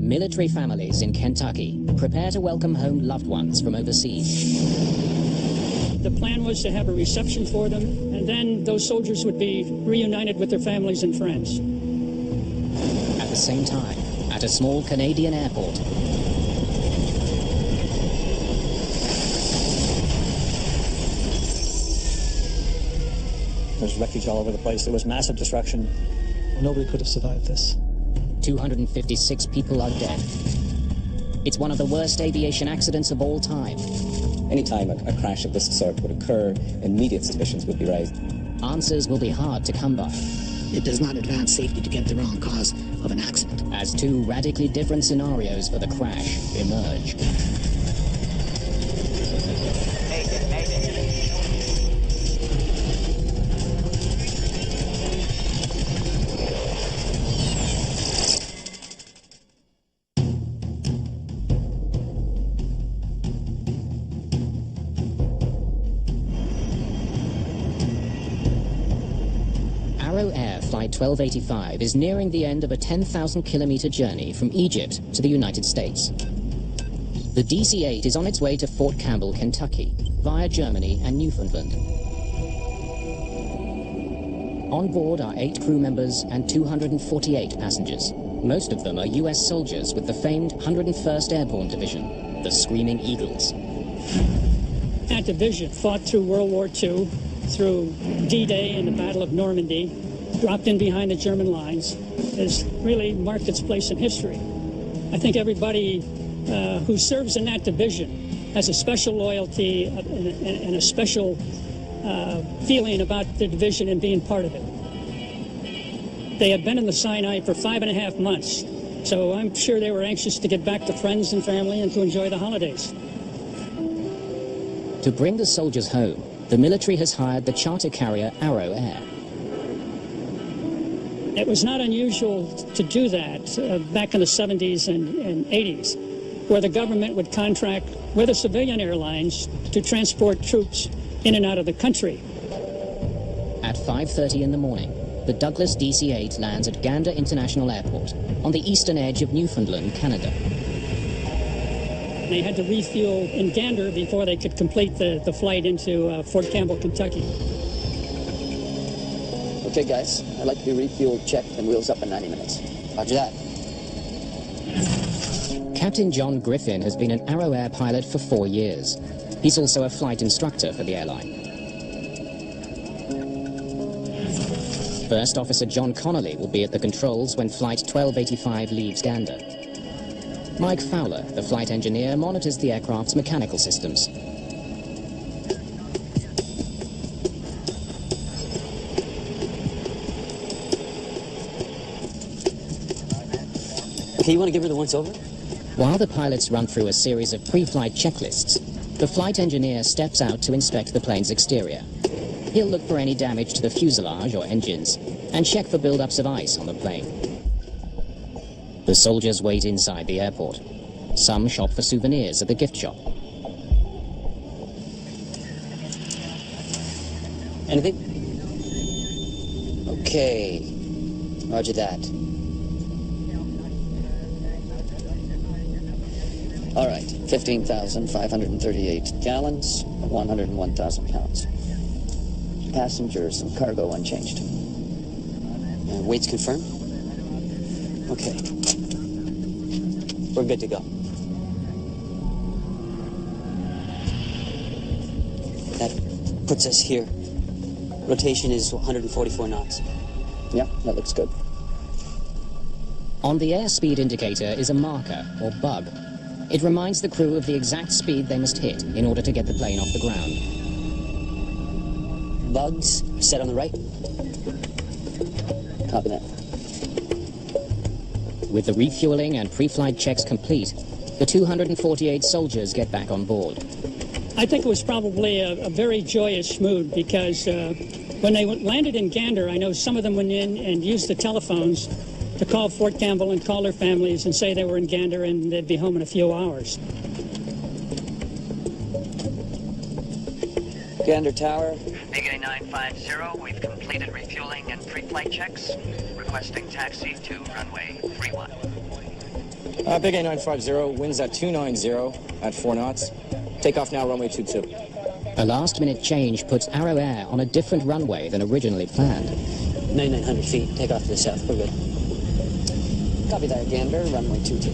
Military families in Kentucky prepare to welcome home loved ones from overseas. The plan was to have a reception for them, and then those soldiers would be reunited with their families and friends. At the same time, at a small Canadian airport, there's wreckage all over the place. There was massive destruction. Nobody could have survived this. 256 people are dead. It's one of the worst aviation accidents of all time. Anytime a crash of this sort would occur, immediate suspicions would be raised. Answers will be hard to come by. It does not advance safety to get the wrong cause of an accident. As two radically different scenarios for the crash emerge. Flight 1285 is nearing the end of a 10,000-kilometer journey from Egypt to the United States. The DC-8 is on its way to Fort Campbell, Kentucky, via Germany and Newfoundland. On board are 8 crew members and 248 passengers. Most of them are U.S. soldiers with the famed 101st Airborne Division, the Screaming Eagles. That division fought through World War II, through D-Day and the Battle of Normandy, dropped in behind the German lines, has really marked its place in history. I think everybody who serves in that division has a special loyalty and a special feeling about the division and being part of it. They had been in the Sinai for 5.5 months, so I'm sure they were anxious to get back to friends and family and to enjoy the holidays. To bring the soldiers home, the military has hired the charter carrier Arrow Air. It was not unusual to do that back in the 70s and 80s, where the government would contract with the civilian airlines to transport troops in and out of the country. At 5:30 in the morning, the Douglas DC-8 lands at Gander International Airport on the eastern edge of Newfoundland, Canada. They had to refuel in Gander before they could complete the flight into Fort Campbell, Kentucky. Okay, guys, I'd like to be refueled, checked, and wheels up in 90 minutes. Roger that. Captain John Griffin has been an Arrow Air pilot for 4 years. He's also a flight instructor for the airline. First Officer John Connolly will be at the controls when Flight 1285 leaves Gander. Mike Fowler, the flight engineer, monitors the aircraft's mechanical systems. Okay, you want to give her the once-over? While the pilots run through a series of pre-flight checklists, the flight engineer steps out to inspect the plane's exterior. He'll look for any damage to the fuselage or engines and check for buildups of ice on the plane. The soldiers wait inside the airport. Some shop for souvenirs at the gift shop. Anything? Okay. Roger that. All right, 15,538 gallons, 101,000 pounds. Passengers and cargo unchanged. Weight's confirmed? Okay. We're good to go. That puts us here. Rotation is 144 knots. Yeah, that looks good. On the airspeed indicator is a marker, or bug. It reminds the crew of the exact speed they must hit in order to get the plane off the ground. Bugs, set on the right. Copy that. With the refueling and pre-flight checks complete, the 248 soldiers get back on board. I think it was probably a very joyous mood because when they landed in Gander, I know some of them went in and used the telephones to call Fort Campbell and call their families and say they were in Gander and they'd be home in a few hours. Gander Tower. Mayday 950, we've completed refueling and pre-flight checks. Requesting taxi to runway 31. Big A950, winds at 290 at 4 knots. Takeoff now, runway 22. A last-minute change puts Arrow Air on a different runway than originally planned. 9,900 feet, take off to the south, we're good. Copy that, Gander, runway 22.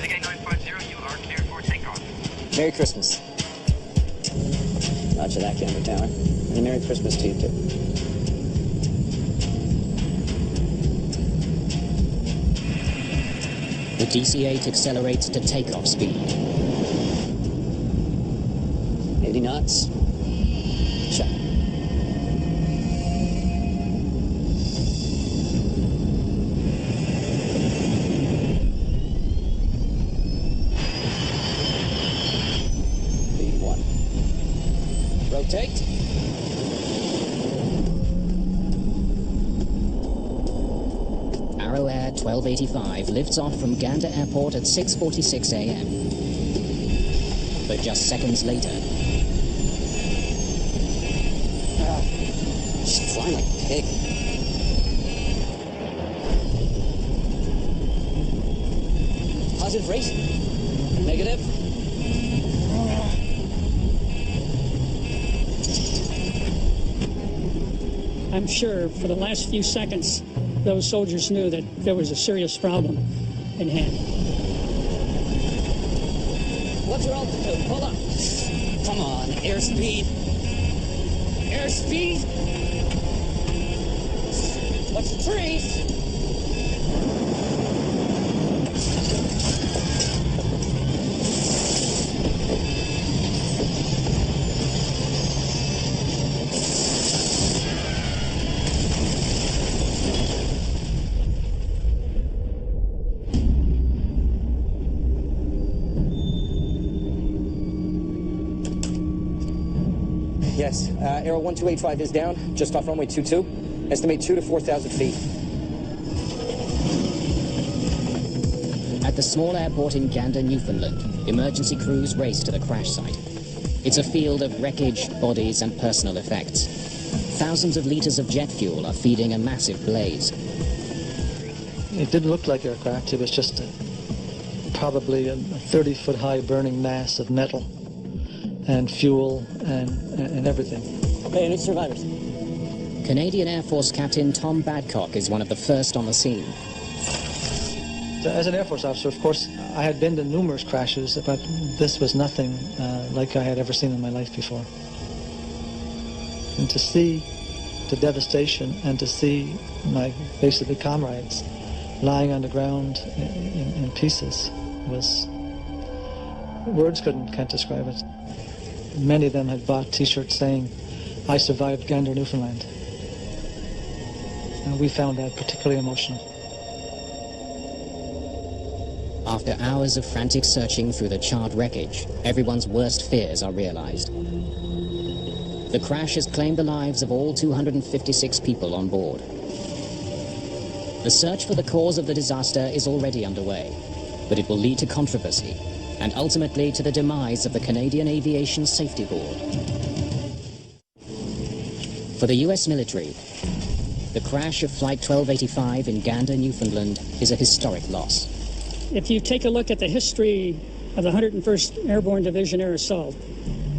Big A950, you are cleared for takeoff. Merry Christmas. Roger that, Gander Tower. And Merry Christmas to you, too. The DC-8 accelerates to takeoff speed. 80 knots. Shut. Speed 1. Rotate. Arrow Air 1285 lifts off from Gander Airport at 6:46 a.m. But just seconds later, She's flying like a pig. Positive rate. Negative. I'm sure for the last few seconds, those soldiers knew that there was a serious problem in hand. What's your altitude? Pull up. Come on, airspeed. Airspeed. What's the trees? Yes, Aero 1285 is down, just off runway 22. Estimate 2,000 to 4,000 feet. at the small airport in Gander, Newfoundland, emergency crews race to the crash site. It's a field of wreckage, bodies, and personal effects. Thousands of liters of jet fuel are feeding a massive blaze. It didn't look like aircraft. It was just probably a 30-foot-high burning mass of metal and fuel and everything. Okay, any survivors? Canadian Air Force Captain Tom Badcock is one of the first on the scene. As an Air Force officer, of course, I had been to numerous crashes, but this was nothing like I had ever seen in my life before. And to see the devastation and to see my basically comrades lying on the ground in pieces was... words can't describe it. Many of them had bought T-shirts saying, "I survived Gander, Newfoundland." And we found that particularly emotional. After hours of frantic searching through the charred wreckage, everyone's worst fears are realized. The crash has claimed the lives of all 256 people on board. The search for the cause of the disaster is already underway, but it will lead to controversy and ultimately to the demise of the Canadian Aviation Safety Board. For the US military, the crash of Flight 1285 in Gander, Newfoundland is a historic loss. If you take a look at the history of the 101st Airborne Division Air Assault,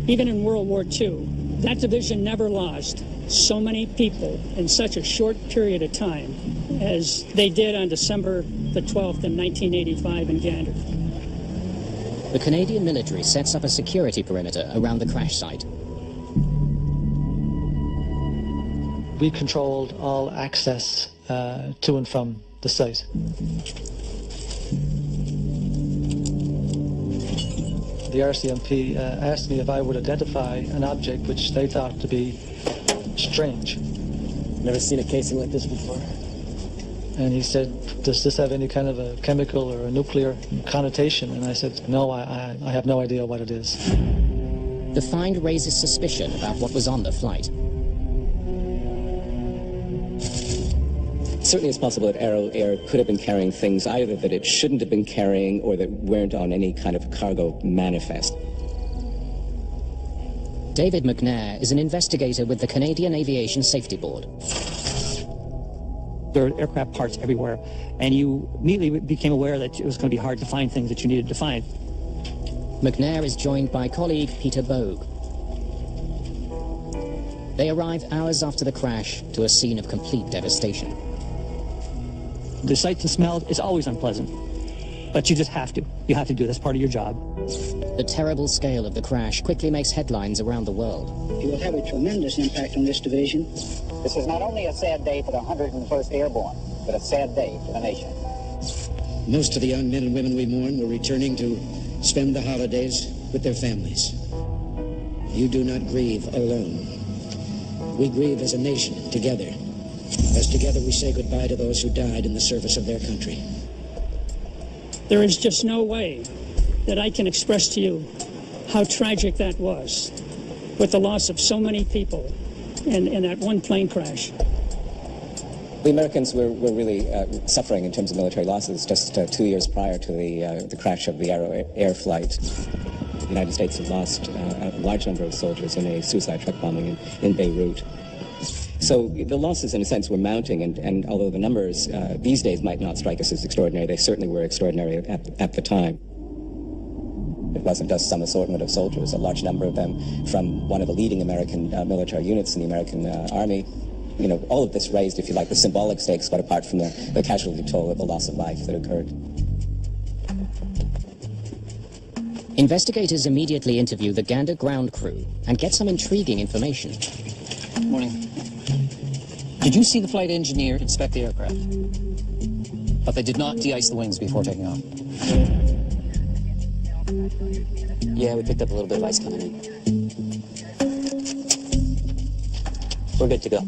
even in World War II, that division never lost so many people in such a short period of time as they did on December the 12th in 1985 in Gander. The Canadian military sets up a security perimeter around the crash site. We controlled all access to and from the site. The RCMP asked me if I would identify an object which they thought to be strange. Never seen a casing like this before. And he said, "Does this have any kind of a chemical or a nuclear connotation?" And I said, "No, I have no idea what it is." The find raises suspicion about what was on the flight. Certainly it's possible that Aero Air could have been carrying things either that it shouldn't have been carrying or that weren't on any kind of cargo manifest. David McNair is an investigator with the Canadian Aviation Safety Board. There are aircraft parts everywhere, and you immediately became aware that it was going to be hard to find things that you needed to find. McNair is joined by colleague Peter Bogue. They arrive hours after the crash to a scene of complete devastation. The sights and smells is always unpleasant, but you just have to. You have to do it. That's part of your job. The terrible scale of the crash quickly makes headlines around the world. It will have a tremendous impact on this division. This is not only a sad day for the 101st Airborne, but a sad day for the nation. Most of the young men and women we mourn were returning to spend the holidays with their families. You do not grieve alone. We grieve as a nation, together. As together we say goodbye to those who died in the service of their country. There is just no way that I can express to you how tragic that was, with the loss of so many people in that one plane crash. The Americans were really suffering in terms of military losses. Just 2 years prior to the crash of the Air flight, the United States had lost a large number of soldiers in a suicide truck bombing in Beirut. So the losses, in a sense, were mounting, and although the numbers these days might not strike us as extraordinary, they certainly were extraordinary at the time. It wasn't just some assortment of soldiers, a large number of them from one of the leading American military units in the American Army. You know, all of this raised, if you like, the symbolic stakes, quite apart from the casualty toll of the loss of life that occurred. Investigators immediately interview the Gander ground crew and get some intriguing information. Morning. Did you see the flight engineer inspect the aircraft? But they did not de-ice the wings before taking off. Yeah, we picked up a little bit of ice coming in. We're good to go.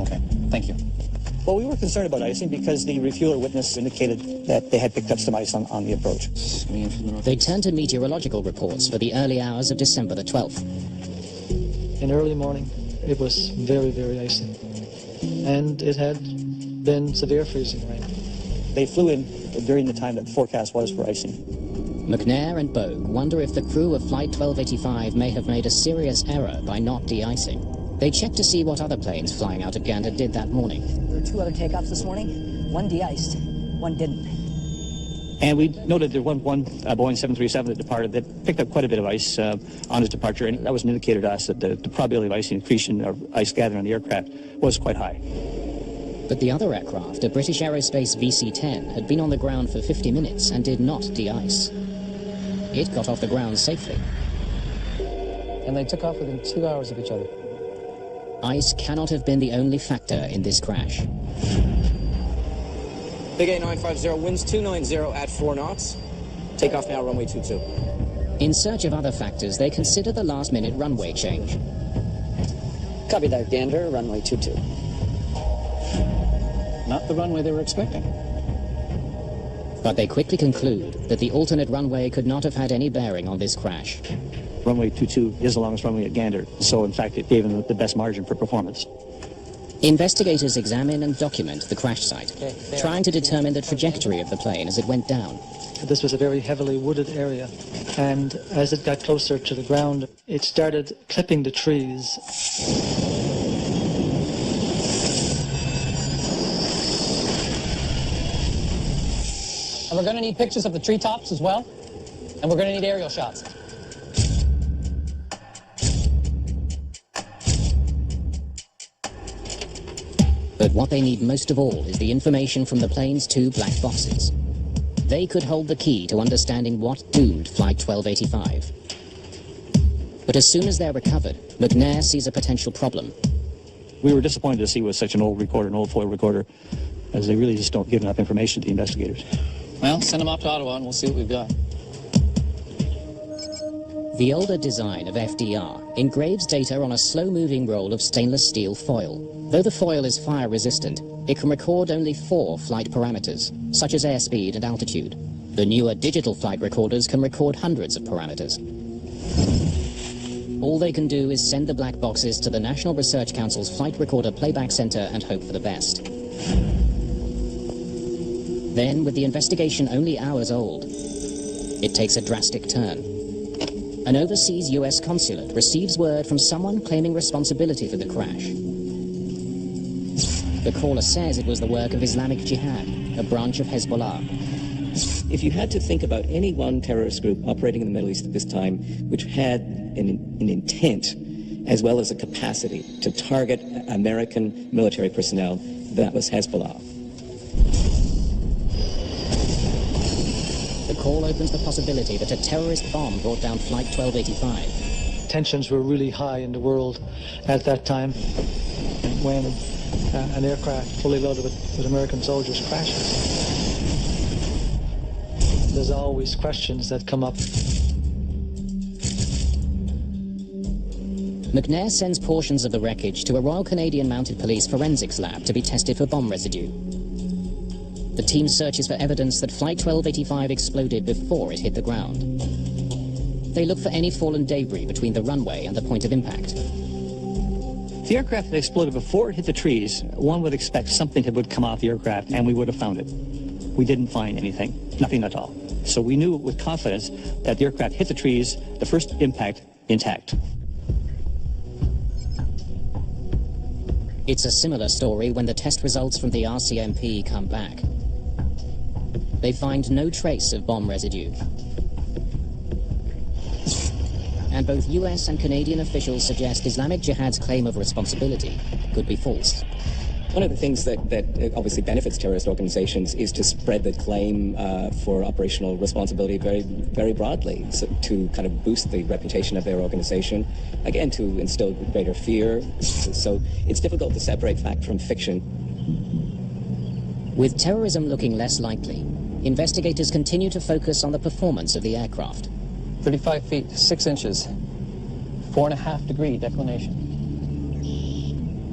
Okay, thank you. Well, we were concerned about icing because the refueler witness indicated that they had picked up some ice on the approach. They turn to meteorological reports for the early hours of December the 12th. In early morning, it was very, very icy. And it had been severe freezing rain. They flew in during the time that the forecast was for icing. McNair and Bogue wonder if the crew of Flight 1285 may have made a serious error by not de-icing. They check to see what other planes flying out of Gander did that morning. There were 2 other takeoffs this morning. One de-iced, one didn't. And we noted there was one Boeing 737 that departed that picked up quite a bit of ice on its departure, and that was an indicator to us that the probability of ice accretion or ice gathering on the aircraft was quite high. But the other aircraft, a British Aerospace VC-10, had been on the ground for 50 minutes and did not de-ice. It got off the ground safely. And they took off within 2 hours of each other. Ice cannot have been the only factor in this crash. Big A950, winds 290 at 4 knots. Takeoff now, runway 22. In search of other factors, they consider the last-minute runway change. Copy that, Gander, runway 22. Not the runway they were expecting. But they quickly conclude that the alternate runway could not have had any bearing on this crash. Runway 22 is the longest runway at Gander, so in fact it gave them the best margin for performance. Investigators examine and document the crash site, trying to determine the trajectory of the plane as it went down. This was a very heavily wooded area, and as it got closer to the ground, it started clipping the trees. And we're going to need pictures of the treetops as well, and we're going to need aerial shots. But what they need most of all is the information from the plane's 2 black boxes. They could hold the key to understanding what doomed Flight 1285. But as soon as they're recovered, McNair sees a potential problem. We were disappointed to see with such an old recorder, an old foil recorder, as they really just don't give enough information to the investigators. Well, send them up to Ottawa and we'll see what we've got. The older design of FDR engraves data on a slow-moving roll of stainless steel foil. Though the foil is fire-resistant, it can record only 4 flight parameters, such as airspeed and altitude. The newer digital flight recorders can record hundreds of parameters. All they can do is send the black boxes to the National Research Council's Flight Recorder Playback Center and hope for the best. Then, with the investigation only hours old, it takes a drastic turn. An overseas US consulate receives word from someone claiming responsibility for the crash. The caller says it was the work of Islamic Jihad, a branch of Hezbollah. If you had to think about any one terrorist group operating in the Middle East at this time which had an intent as well as a capacity to target American military personnel, that was Hezbollah. The call opens the possibility that a terrorist bomb brought down Flight 1285. Tensions were really high in the world at that time when an aircraft fully loaded with American soldiers crashes. There's always questions that come up. McNair sends portions of the wreckage to a Royal Canadian Mounted Police forensics lab to be tested for bomb residue. The team searches for evidence that Flight 1285 exploded before it hit the ground. They look for any fallen debris between the runway and the point of impact. If the aircraft had exploded before it hit the trees, one would expect something would come off the aircraft and we would have found it. We didn't find anything, nothing at all. So we knew with confidence that the aircraft hit the trees, the first impact, intact. It's a similar story when the test results from the RCMP come back. They find no trace of bomb residue. And both US and Canadian officials suggest Islamic Jihad's claim of responsibility could be false. One of the things that obviously benefits terrorist organizations is to spread the claim for operational responsibility very, very broadly, so to kind of boost the reputation of their organization, again, to instill greater fear. So it's difficult to separate fact from fiction. With terrorism looking less likely, investigators continue to focus on the performance of the aircraft. 35 feet, 6 inches, 4.5 degree declination.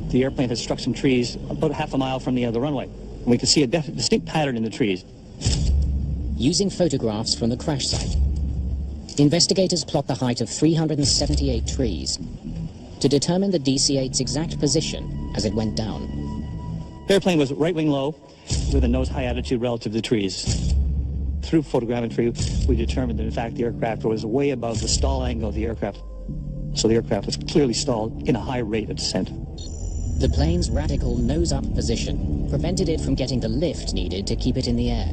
The airplane had struck some trees about half a mile from the end of the runway. And we could see a distinct pattern in the trees. Using photographs from the crash site, investigators plot the height of 378 trees to determine the DC-8's exact position as it went down. The airplane was right wing low with a nose high attitude relative to the trees. Through photogrammetry, we determined that in fact the aircraft was way above the stall angle of the aircraft. So the aircraft was clearly stalled in a high rate of descent. The plane's radical nose-up position prevented it from getting the lift needed to keep it in the air.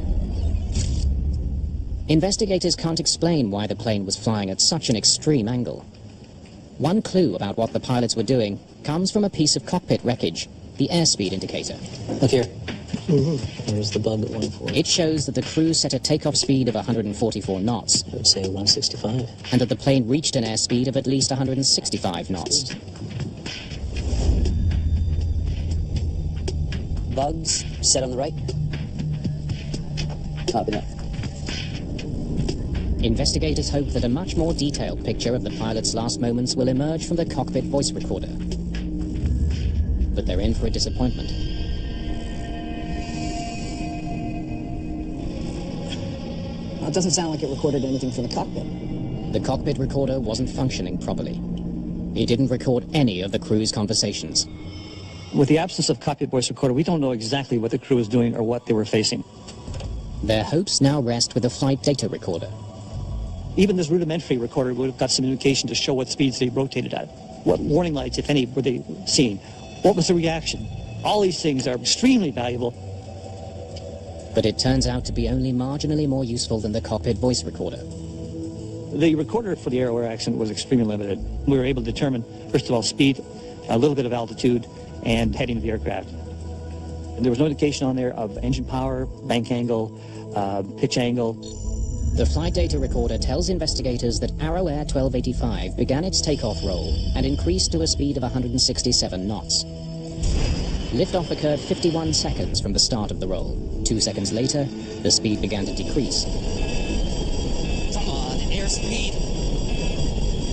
Investigators can't explain why the plane was flying at such an extreme angle. One clue about what the pilots were doing comes from a piece of cockpit wreckage, the airspeed indicator. Look here. There's the bug at 140. It shows that the crew set a takeoff speed of 144 knots. I would say 165. And that the plane reached an airspeed of at least 165 knots. Bugs, set on the right. Copy that. Investigators hope that a much more detailed picture of the pilot's last moments will emerge from the cockpit voice recorder. But they're in for a disappointment. Well, it doesn't sound like it recorded anything from the cockpit. The cockpit recorder wasn't functioning properly. It didn't record any of the crew's conversations. With the absence of cockpit voice recorder, we don't know exactly what the crew was doing or what they were facing. Their hopes now rest with the flight data recorder. Even this rudimentary recorder would have got some indication to show what speeds they rotated at. What warning lights, if any, were they seeing? What was the reaction? All these things are extremely valuable. But it turns out to be only marginally more useful than the cockpit voice recorder. The recorder for the air-air accident was extremely limited. We were able to determine, first of all, speed, a little bit of altitude, and heading of the aircraft. And there was no indication on there of engine power, bank angle, pitch angle. The flight data recorder tells investigators that Arrow Air 1285 began its takeoff roll and increased to a speed of 167 knots. Liftoff occurred 51 seconds from the start of the roll. 2 seconds later, the speed began to decrease. Come on, airspeed!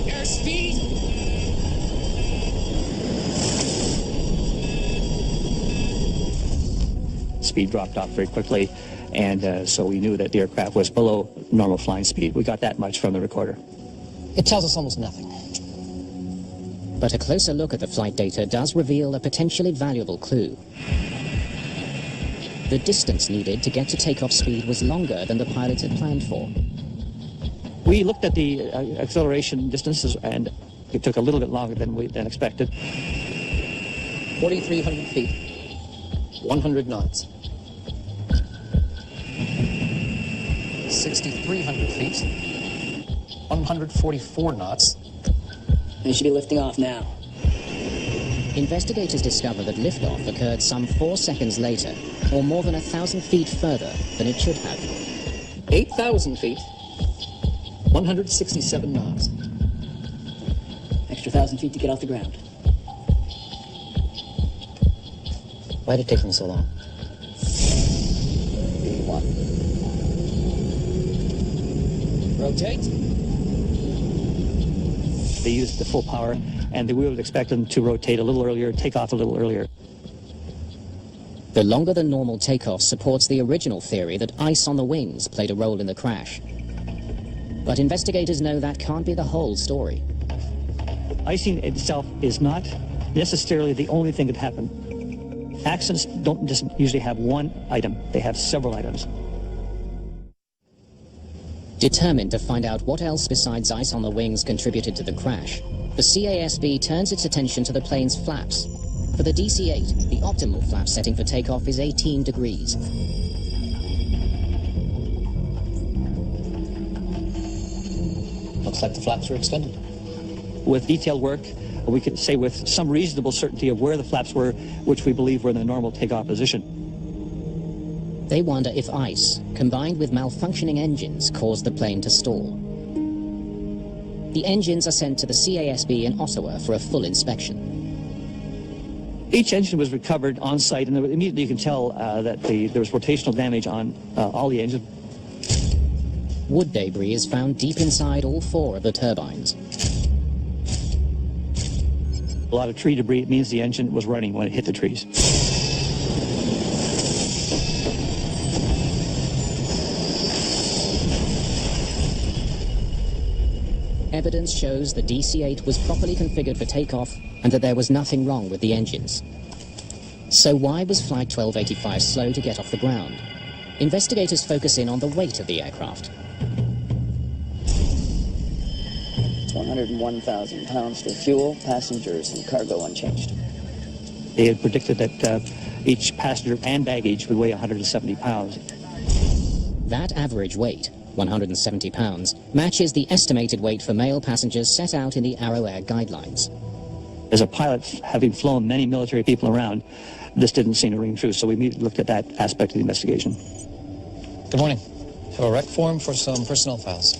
Airspeed! Speed dropped off very quickly, and so we knew that the aircraft was below normal flying speed. We got that much from the recorder. It tells us almost nothing. But a closer look at the flight data does reveal a potentially valuable clue. The distance needed to get to takeoff speed was longer than the pilots had planned for. We looked at the acceleration distances, and it took a little bit longer than expected. 4,300 feet, 100 knots. 6,300 feet, 144 knots. They should be lifting off now. Investigators discover that liftoff occurred some 4 seconds later, or more than 1,000 feet further than it should have. 8,000 feet, 167 knots. Extra 1,000 feet to get off the ground. Why did it take them so long? B1. Rotate. They used the full power, and we would expect them to rotate a little earlier, take off a little earlier. The longer than normal takeoff supports the original theory that ice on the wings played a role in the crash. But investigators know that can't be the whole story. Icing itself is not necessarily the only thing that happened. Accidents don't just usually have one item, they have several items. Determined to find out what else besides ice on the wings contributed to the crash, the CASB turns its attention to the plane's flaps. For the DC-8, the optimal flap setting for takeoff is 18 degrees. Looks like the flaps were extended. With detailed work, we can say with some reasonable certainty of where the flaps were, which we believe were in the normal takeoff position. They wonder if ice, combined with malfunctioning engines, caused the plane to stall. The engines are sent to the CASB in Ottawa for a full inspection. Each engine was recovered on site, and immediately you can tell that there was rotational damage on all the engines. Wood debris is found deep inside all 4 of the turbines. A lot of tree debris. It means the engine was running when it hit the trees. Evidence shows the DC-8 was properly configured for takeoff and that there was nothing wrong with the engines. So why was Flight 1285 slow to get off the ground? Investigators focus in on the weight of the aircraft. It's 101,000 pounds for fuel, passengers, and cargo unchanged. They had predicted that each passenger and baggage would weigh 170 pounds. That average weight, 170 pounds, matches the estimated weight for male passengers set out in the Arrow Air guidelines. As a pilot, having flown many military people around, this didn't seem to ring true, so we immediately looked at that aspect of the investigation. Good morning. Have a rec form for some personnel files.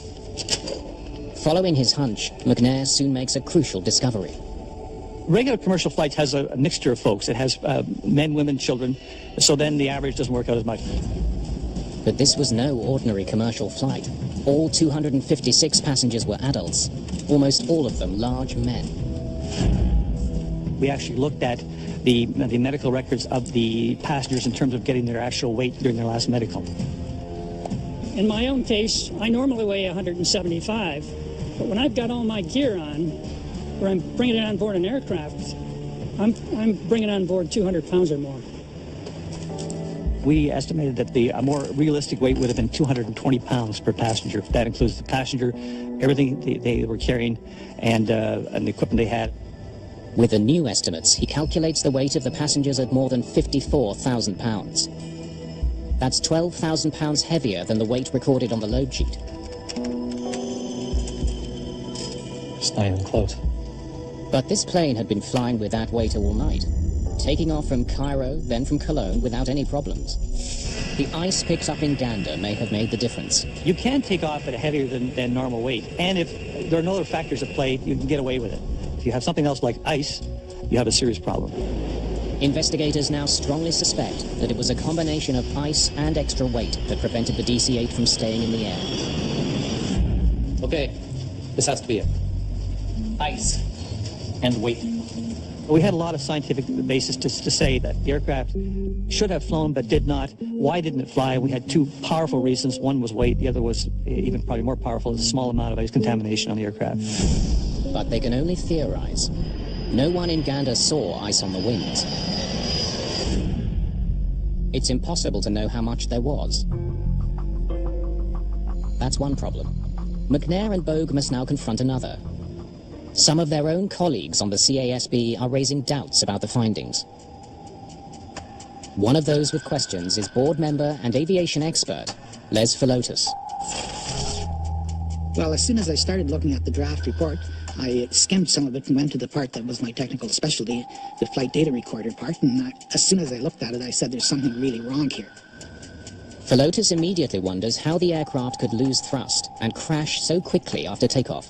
Following his hunch, McNair soon makes a crucial discovery. Regular commercial flights has a mixture of folks. It has men, women, children, so then the average doesn't work out as much. But this was no ordinary commercial flight. All 256 passengers were adults, almost all of them large men. We actually looked at the medical records of the passengers in terms of getting their actual weight during their last medical. In my own case, I normally weigh 175, but when I've got all my gear on, or I'm bringing it on board an aircraft, I'm bringing on board 200 pounds or more. We estimated that a more realistic weight would have been 220 pounds per passenger. That includes the passenger, everything they were carrying, and the equipment they had. With the new estimates, he calculates the weight of the passengers at more than 54,000 pounds. That's 12,000 pounds heavier than the weight recorded on the load sheet. It's not even close. But this plane had been flying with that weight all night, taking off from Cairo, then from Cologne without any problems. The ice picked up in Gander may have made the difference. You can take off at a heavier than normal weight, and if there are no other factors at play, you can get away with it. If you have something else like ice, you have a serious problem. Investigators now strongly suspect that it was a combination of ice and extra weight that prevented the DC-8 from staying in the air. Okay, this has to be it. Ice and weight. We had a lot of scientific basis to say that the aircraft should have flown but did not. Why didn't it fly? We had 2 powerful reasons. One was weight, the other was even probably more powerful, a small amount of ice contamination on the aircraft. But they can only theorize. No one in Gander saw ice on the wings. It's impossible to know how much there was. That's one problem. McNair and Bogue must now confront another. Some of their own colleagues on the CASB are raising doubts about the findings. One of those with questions is board member and aviation expert, Les Philotas. Well, as soon as I started looking at the draft report, I skimmed some of it and went to the part that was my technical specialty, the flight data recorder part, and as soon as I looked at it, I said there's something really wrong here. Philotas immediately wonders how the aircraft could lose thrust and crash so quickly after takeoff.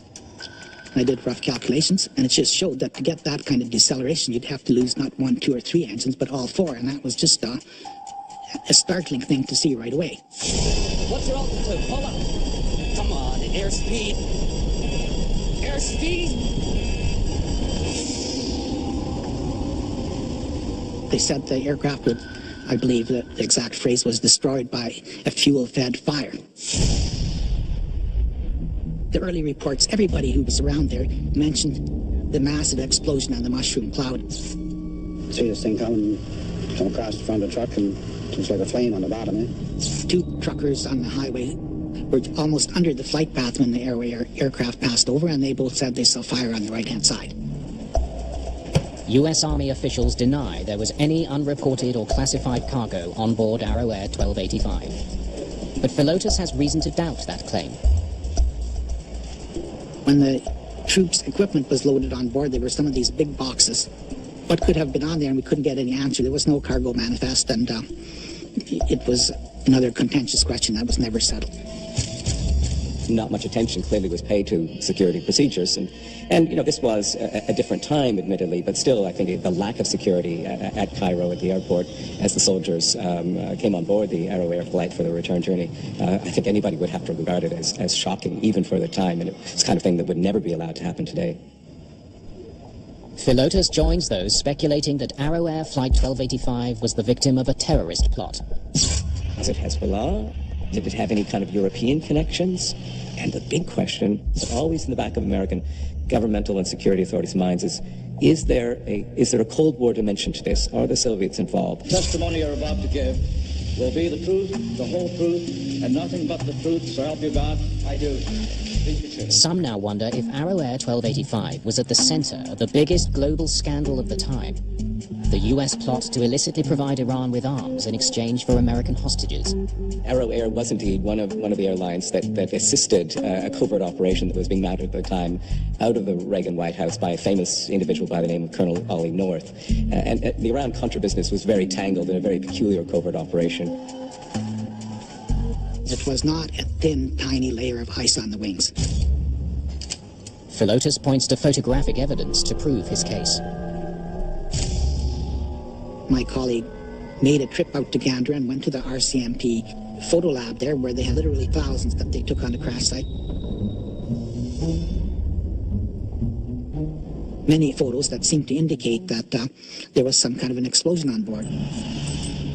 I did rough calculations, and it just showed that to get that kind of deceleration, you'd have to lose not 1, 2, or 3 engines, but all 4, and that was just a startling thing to see right away. What's your altitude? Pull up. Come on, airspeed. Airspeed. They said the aircraft would, I believe the exact phrase was, destroyed by a fuel-fed fire. The early reports, everybody who was around there mentioned the massive explosion on the mushroom cloud. See this thing come across the front of the truck and just like a flame on the bottom, eh? 2 truckers on the highway were almost under the flight path when the aircraft passed over, and they both said they saw fire on the right-hand side. U.S. Army officials deny there was any unreported or classified cargo on board Arrow Air 1285. But Philotas has reason to doubt that claim. When the troops' equipment was loaded on board, there were some of these big boxes. What could have been on there, and we couldn't get any answer. There was no cargo manifest, and it was another contentious question that was never settled. Not much attention clearly was paid to security procedures, and you know, this was a different time, admittedly, but still I think the lack of security at Cairo at the airport as the soldiers came on board the Arrow Air flight for the return journey, I think anybody would have to regard it as shocking even for the time, and it's the kind of thing that would never be allowed to happen today. Philotas joins those speculating that Arrow Air Flight 1285 was the victim of a terrorist plot. Was it Hezbollah? Did it have any kind of European connections? And the big question, always in the back of American governmental and security authorities' minds, is there a Cold War dimension to this? Are the Soviets involved? Testimony you're about to give will be the truth, the whole truth, and nothing but the truth, so help you God. I do. Some now wonder if Arrow Air 1285 was at the center of the biggest global scandal of the time, the U.S. plot to illicitly provide Iran with arms in exchange for American hostages. Arrow Air was indeed one of the airlines that assisted a covert operation that was being mounted at the time out of the Reagan White House by a famous individual by the name of Colonel Ollie North. And the Iran-Contra business was very tangled in a very peculiar covert operation. It was not a thin, tiny layer of ice on the wings. Philotas points to photographic evidence to prove his case. My colleague made a trip out to Gander and went to the RCMP photo lab there, where they had literally thousands that they took on the crash site. Many photos that seemed to indicate that there was some kind of an explosion on board.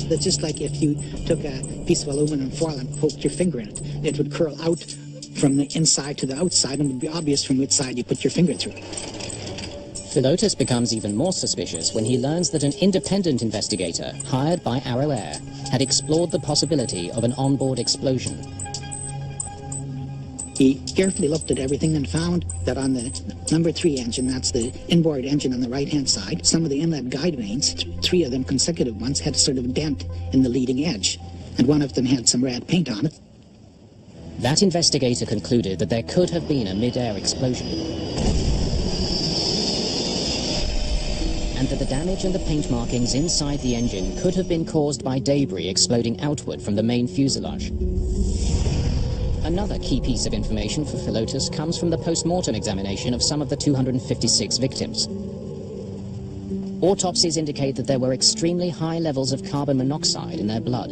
It's just like if you took a piece of aluminum foil and poked your finger in it. It would curl out from the inside to the outside, and it would be obvious from which side you put your finger through. Philotas becomes even more suspicious when he learns that an independent investigator hired by Arrow Air had explored the possibility of an onboard explosion. He carefully looked at everything and found that on the number 3 engine, that's the inboard engine on the right-hand side, some of the inlet guide vanes, 3 of them consecutive ones, had sort of a dent in the leading edge, and one of them had some red paint on it. That investigator concluded that there could have been a mid-air explosion, and that the damage and the paint markings inside the engine could have been caused by debris exploding outward from the main fuselage. Another key piece of information for Philotas comes from the post-mortem examination of some of the 256 victims. Autopsies indicate that there were extremely high levels of carbon monoxide in their blood.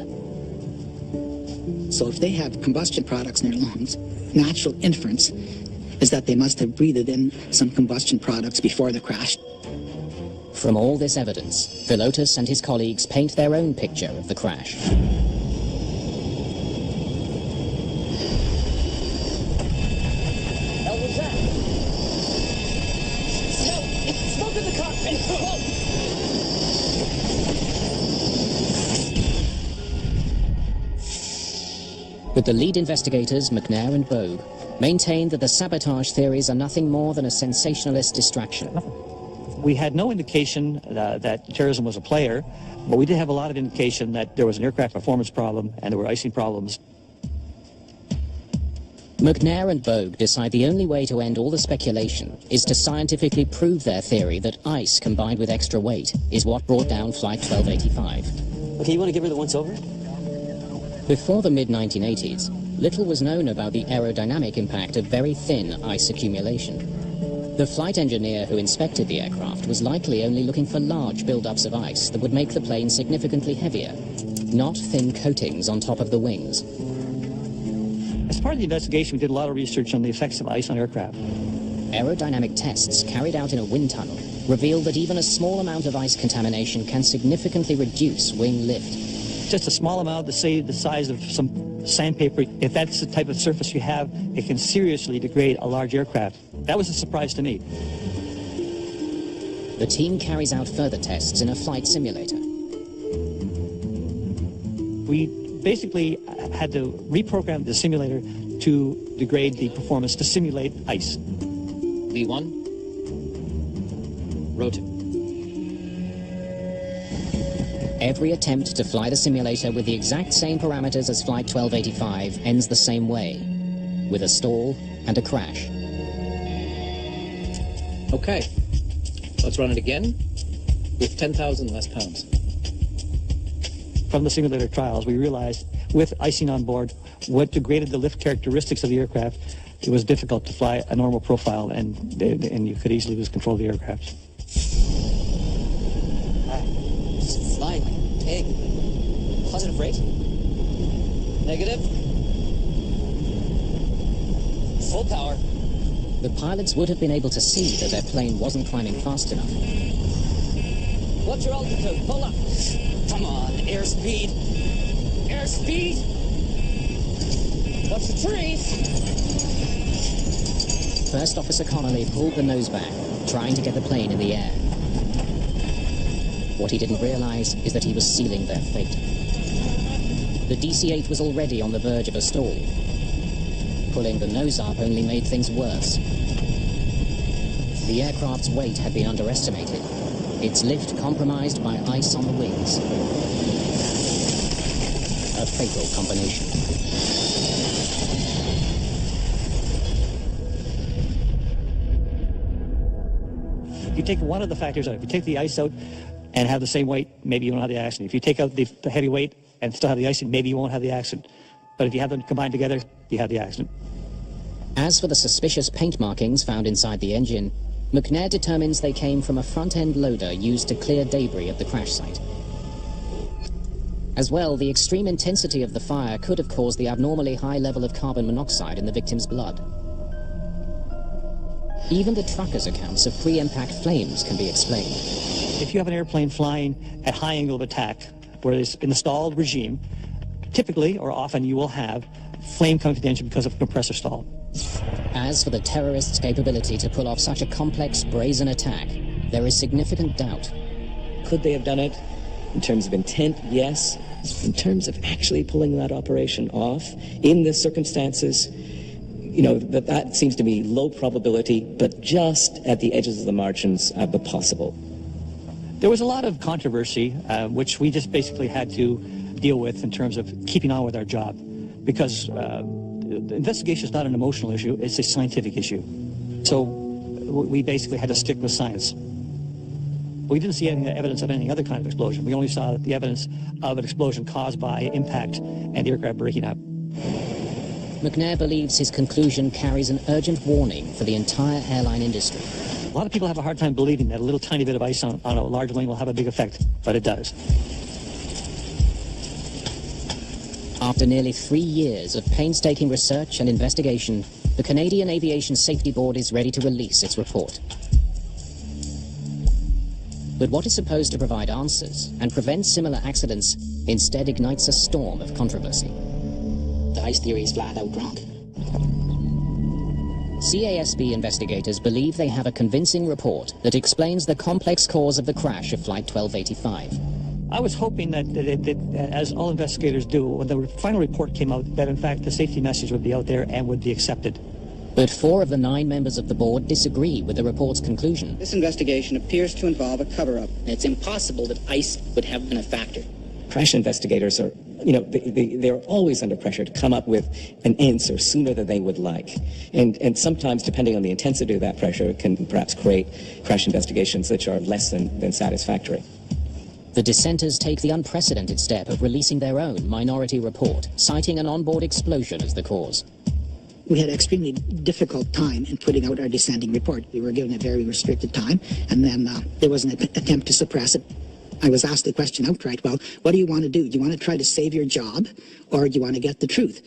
So if they have combustion products in their lungs, natural inference is that they must have breathed in some combustion products before the crash. From all this evidence, Philotas and his colleagues paint their own picture of the crash. With the lead investigators, McNair and Bogue, maintained that the sabotage theories are nothing more than a sensationalist distraction. We had no indication that terrorism was a player, but we did have a lot of indication that there was an aircraft performance problem and there were icing problems. McNair and Bogue decide the only way to end all the speculation is to scientifically prove their theory that ice combined with extra weight is what brought down Flight 1285. Okay, you want to give her the once-over? Before the mid-1980s, little was known about the aerodynamic impact of very thin ice accumulation. The flight engineer who inspected the aircraft was likely only looking for large buildups of ice that would make the plane significantly heavier, not thin coatings on top of the wings. As part of the investigation, we did a lot of research on the effects of ice on aircraft. Aerodynamic tests carried out in a wind tunnel revealed that even a small amount of ice contamination can significantly reduce wing lift. Just a small amount, say the size of some sandpaper, if that's the type of surface you have, it can seriously degrade a large aircraft. That was a surprise to me. The team carries out further tests in a flight simulator. We basically had to reprogram the simulator to degrade the performance to simulate ice. V1, rotate. Every attempt to fly the simulator with the exact same parameters as Flight 1285 ends the same way, with a stall and a crash. Okay, let's run it again with 10,000 less pounds. From the simulator trials, we realized with icing on board what degraded the lift characteristics of the aircraft, it was difficult to fly a normal profile, and you could easily lose control of the aircraft. Just flying like a pig. Positive rate? Negative? Full power. The pilots would have been able to see that their plane wasn't climbing fast enough. What's your altitude? Pull up. Come on, airspeed. Airspeed. Watch the trees. First Officer Connolly pulled the nose back, trying to get the plane in the air. What he didn't realize is that he was sealing their fate. The DC-8 was already on the verge of a stall. Pulling the nose up only made things worse. The aircraft's weight had been underestimated, its lift compromised by ice on the wings. A fatal combination. If you take one of the factors out, if you take the ice out and have the same weight, maybe you won't have the accident. If you take out the heavy weight and still have the icing, maybe you won't have the accident. But if you have them combined together, you have the accident. As for the suspicious paint markings found inside the engine, McNair determines they came from a front-end loader used to clear debris at the crash site. As well, the extreme intensity of the fire could have caused the abnormally high level of carbon monoxide in the victim's blood. Even the trucker's accounts of pre-impact flames can be explained. If you have an airplane flying at high angle of attack, where it's in the stalled regime, typically or often you will have flame coming to the engine because of compressor stall. As for the terrorists' capability to pull off such a complex, brazen attack, there is significant doubt. Could they have done it? In terms of intent, yes. In terms of actually pulling that operation off, in the circumstances, you know, that seems to me low probability, but just at the edges of the margins, but possible. There was a lot of controversy, which we just basically had to deal with in terms of keeping on with our job, because the investigation is not an emotional issue, it's a scientific issue. So we basically had to stick with science. We didn't see any evidence of any other kind of explosion. We only saw the evidence of an explosion caused by impact and the aircraft breaking up. McNair believes his conclusion carries an urgent warning for the entire airline industry. A lot of people have a hard time believing that a little tiny bit of ice on a large wing will have a big effect, but it does. After nearly 3 years of painstaking research and investigation, the Canadian Aviation Safety Board is ready to release its report. But what is supposed to provide answers and prevent similar accidents instead ignites a storm of controversy. The ice theory is flat out wrong. CASB investigators believe they have a convincing report that explains the complex cause of the crash of Flight 1285. I was hoping that, as all investigators do, when the final report came out, that in fact the safety message would be out there and would be accepted. But 4 of the 9 members of the board disagree with the report's conclusion. This investigation appears to involve a cover-up. It's impossible that ice would have been a factor. Crash investigators are, they're always under pressure to come up with an answer sooner than they would like. And sometimes, depending on the intensity of that pressure, it can perhaps create crash investigations which are less than satisfactory. The dissenters take the unprecedented step of releasing their own minority report, citing an onboard explosion as the cause. We had an extremely difficult time in putting out our dissenting report. We were given a very restricted time, and then there was an attempt to suppress it. I was asked the question outright, well, what do you want to do? Do you want to try to save your job, or do you want to get the truth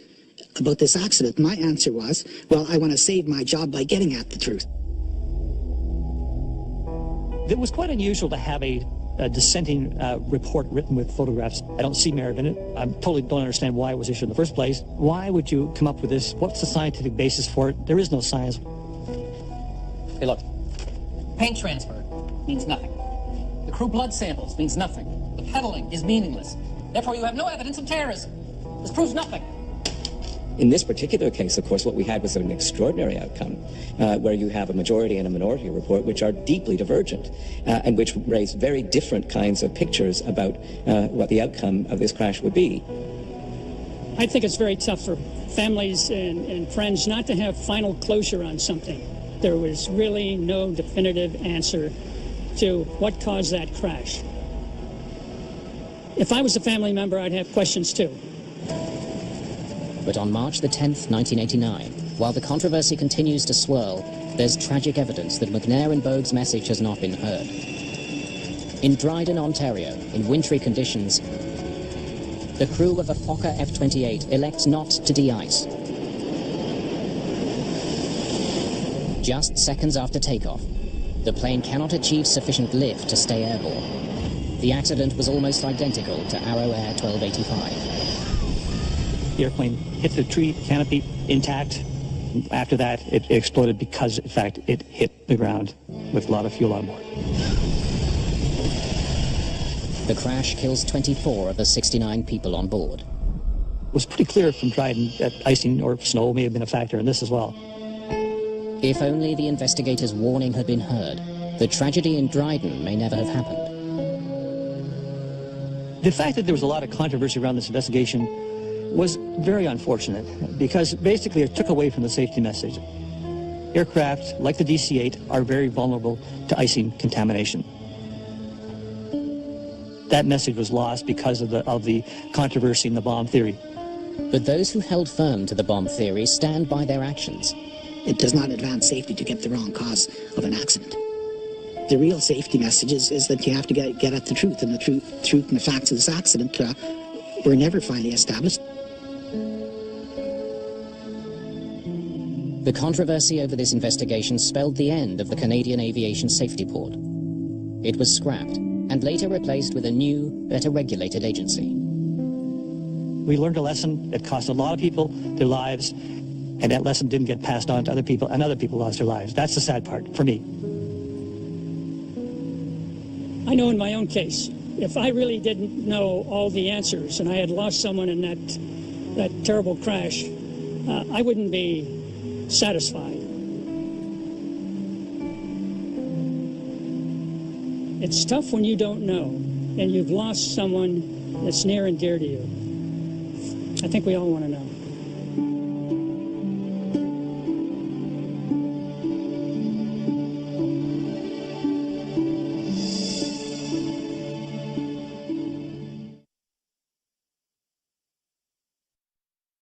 about this accident? My answer was, well, I want to save my job by getting at the truth. It was quite unusual to have a dissenting report written with photographs. I don't see merit in it. I totally don't understand why it was issued in the first place. Why would you come up with this? What's the scientific basis for it? There is no science. Hey, look. Paint transfer means nothing. The crew blood samples means nothing. The pedaling is meaningless. Therefore, you have no evidence of terrorism. This proves nothing. In this particular case, of course, what we had was an extraordinary outcome, where you have a majority and a minority report which are deeply divergent and which raise very different kinds of pictures about what the outcome of this crash would be. I think it's very tough for families and friends not to have final closure on something. There was really no definitive answer to what caused that crash. If I was a family member, I'd have questions too. But on March the 10th, 1989, while the controversy continues to swirl, there's tragic evidence that McNair and Bogue's message has not been heard. In Dryden, Ontario, in wintry conditions, the crew of a Fokker F-28 elects not to de-ice. Just seconds after takeoff, the plane cannot achieve sufficient lift to stay airborne. The accident was almost identical to Arrow Air 1285. The airplane hit the tree canopy intact. After that, it exploded because, in fact, it hit the ground with a lot of fuel on board. The crash kills 24 of the 69 people on board. It was pretty clear from Dryden that icing or snow may have been a factor in this as well. If only the investigators' warning had been heard, the tragedy in Dryden may never have happened. The fact that there was a lot of controversy around this investigation was very unfortunate because basically it took away from the safety message. Aircraft, like the DC-8, are very vulnerable to icing contamination. That message was lost because of the controversy in the bomb theory. But those who held firm to the bomb theory stand by their actions. It does not advance safety to get the wrong cause of an accident. The real safety message is that you have to get at the truth, and the truth and the facts of this accident were never finally established. The controversy over this investigation spelled the end of the Canadian Aviation Safety Board. It was scrapped and later replaced with a new, better regulated agency. We learned a lesson that cost a lot of people their lives, and that lesson didn't get passed on to other people, and other people lost their lives. That's the sad part for me. I know in my own case, if I really didn't know all the answers and I had lost someone in that terrible crash, I wouldn't be satisfied. It's tough when you don't know and you've lost someone that's near and dear to you. I think we all want to know.